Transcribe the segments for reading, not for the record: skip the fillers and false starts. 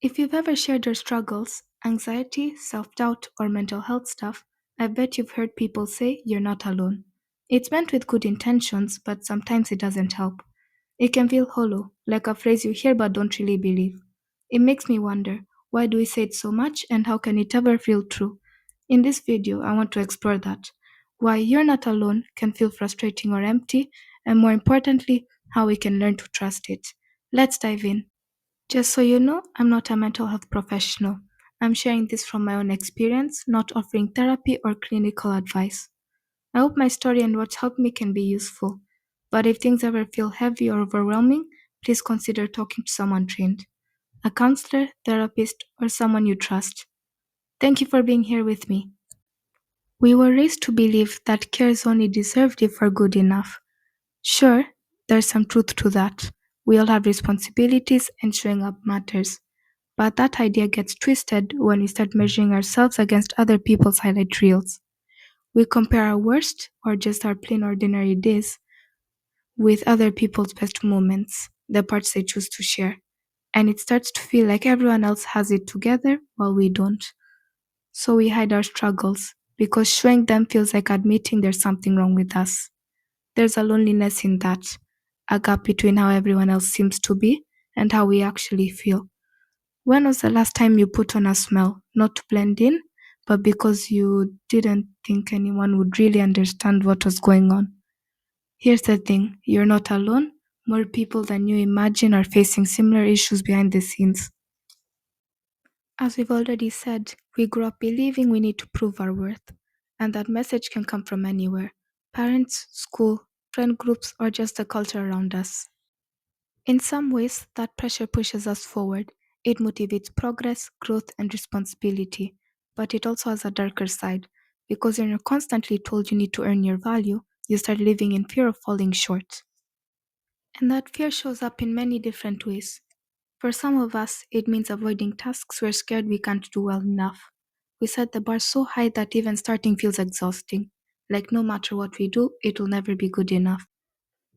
If you've ever shared your struggles, anxiety, self doubt, or mental health stuff, I bet you've heard people say you're not alone. It's meant with good intentions, but sometimes it doesn't help. It can feel hollow, like a phrase you hear but don't really believe. It makes me wonder, why do we say it so much and how can it ever feel true? In this video, I want to explore that. Why you're not alone can feel frustrating or empty, and more importantly, how we can learn to trust it. Let's dive in. Just so you know, I'm not a mental health professional. I'm sharing this from my own experience, not offering therapy or clinical advice. I hope my story and what's helped me can be useful. But if things ever feel heavy or overwhelming, please consider talking to someone trained, a counselor, therapist, or someone you trust. Thank you for being here with me. We were raised to believe that care is only deserved if we're good enough. Sure, there's some truth to that. We all have responsibilities and showing up matters. But that idea gets twisted when we start measuring ourselves against other people's highlight reels. We compare our worst or just our plain ordinary days with other people's best moments, the parts they choose to share. And it starts to feel like everyone else has it together while we don't. So we hide our struggles because showing them feels like admitting there's something wrong with us. There's a loneliness in that, a gap between how everyone else seems to be and how we actually feel. When was the last time you put on a smile, not to blend in, but because you didn't think anyone would really understand what was going on? Here's the thing, you're not alone. More people than you imagine are facing similar issues behind the scenes. As we've already said, we grew up believing we need to prove our worth, and that message can come from anywhere: parents, school, friend groups, or just the culture around us. In some ways, that pressure pushes us forward. It motivates progress, growth, and responsibility. But it also has a darker side, because when you're constantly told you need to earn your value, you start living in fear of falling short. And that fear shows up in many different ways. For some of us, it means avoiding tasks we're scared we can't do well enough. We set the bar so high that even starting feels exhausting. Like no matter what we do, it will never be good enough.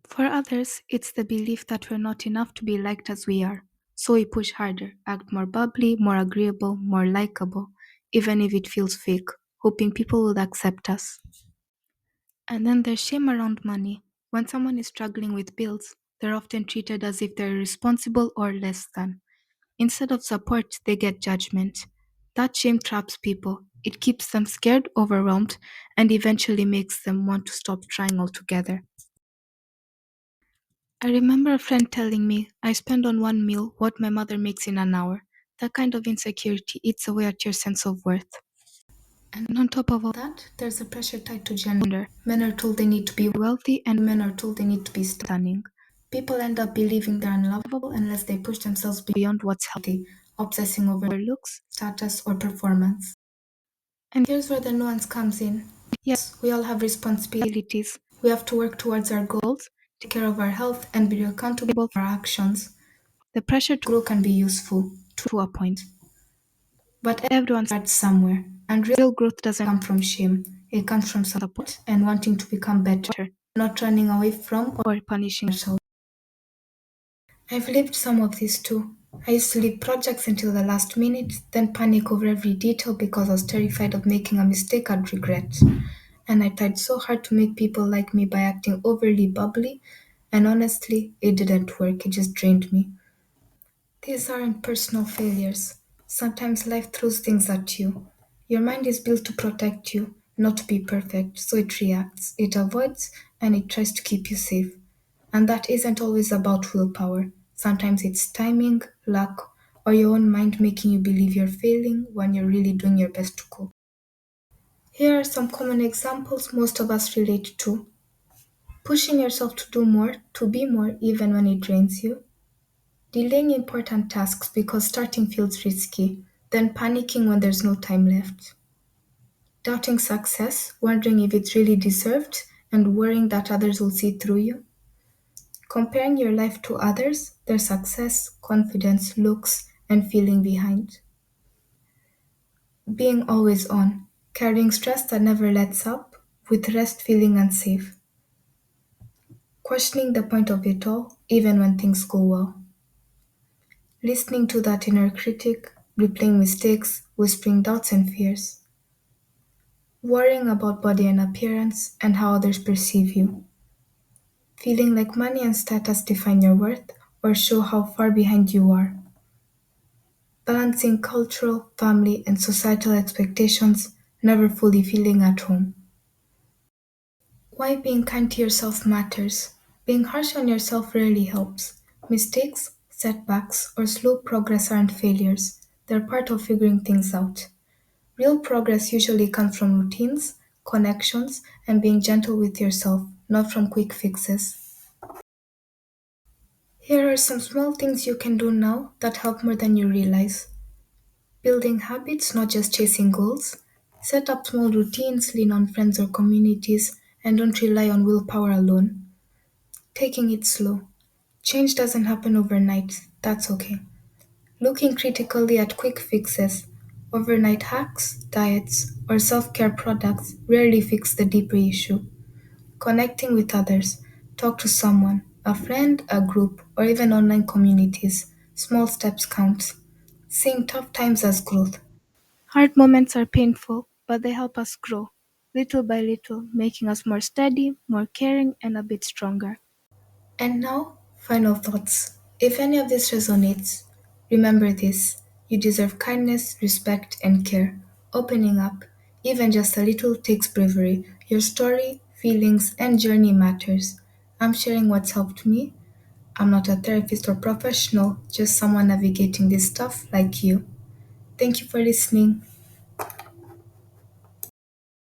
For others, it's the belief that we're not enough to be liked as we are. So we push harder, act more bubbly, more agreeable, more likable, even if it feels fake, hoping people will accept us. And then there's shame around money. When someone is struggling with bills, they're often treated as if they're irresponsible or less than. Instead of support, they get judgment. That shame traps people. It keeps them scared, overwhelmed, and eventually makes them want to stop trying altogether. I remember a friend telling me I spend on one meal what my mother makes in an hour. That kind of insecurity eats away at your sense of worth. And on top of all that, there's a pressure tied to gender. Men are told they need to be wealthy, and men are told they need to be stunning. People end up believing they're unlovable unless they push themselves beyond what's healthy, obsessing over their looks, status, or performance. And here's where the nuance comes in. Yes, we all have responsibilities. We have to work towards our goals, take care of our health, and be accountable for our actions. The pressure to grow can be useful to a point. But everyone starts somewhere, and real growth doesn't come from shame. It comes from support and wanting to become better, not running away from or punishing yourself. I've lived some of these too. I used to leave projects until the last minute, then panic over every detail because I was terrified of making a mistake I'd regret. And I tried so hard to make people like me by acting overly bubbly, and honestly, it didn't work, it just drained me. These aren't personal failures. Sometimes life throws things at you. Your mind is built to protect you, not to be perfect, so it reacts, it avoids, and it tries to keep you safe. And that isn't always about willpower. Sometimes it's timing, luck, or your own mind making you believe you're failing when you're really doing your best to cope. Here are some common examples most of us relate to: pushing yourself to do more, to be more, even when it drains you; delaying important tasks because starting feels risky, then panicking when there's no time left; doubting success, wondering if it's really deserved, and worrying that others will see through you; comparing your life to others, their success, confidence, looks, and feeling behind; being always on, carrying stress that never lets up, with rest feeling unsafe; questioning the point of it all, even when things go well; Listening to that inner critic, replaying mistakes, whispering doubts and fears, worrying about body and appearance and how others perceive you, feeling like money and status define your worth or show how far behind you are, balancing cultural, family, and societal expectations, never fully feeling at home. Why being kind to yourself matters. Being harsh on yourself rarely helps. Mistakes, setbacks, or slow progress aren't failures, they're part of figuring things out. Real progress usually comes from routines, connections, and being gentle with yourself, not from quick fixes. Here are some small things you can do now that help more than you realize. Building habits, not just chasing goals. Set up small routines, lean on friends or communities, and don't rely on willpower alone. Taking it slow. Change doesn't happen overnight, that's okay. Looking critically at quick fixes, overnight hacks, diets, or self care products rarely fix the deeper issue. Connecting with others, talk to someone, a friend, a group, or even online communities. Small steps count. Seeing tough times as growth. Hard moments are painful, but they help us grow, little by little, making us more steady, more caring, and a bit stronger. And now, final thoughts. If any of this resonates, remember this: you deserve kindness, respect, and care. Opening up, even just a little, takes bravery. Your story, feelings, and journey matters. I'm sharing what's helped me. I'm not a therapist or professional, just someone navigating this stuff like you. Thank you for listening.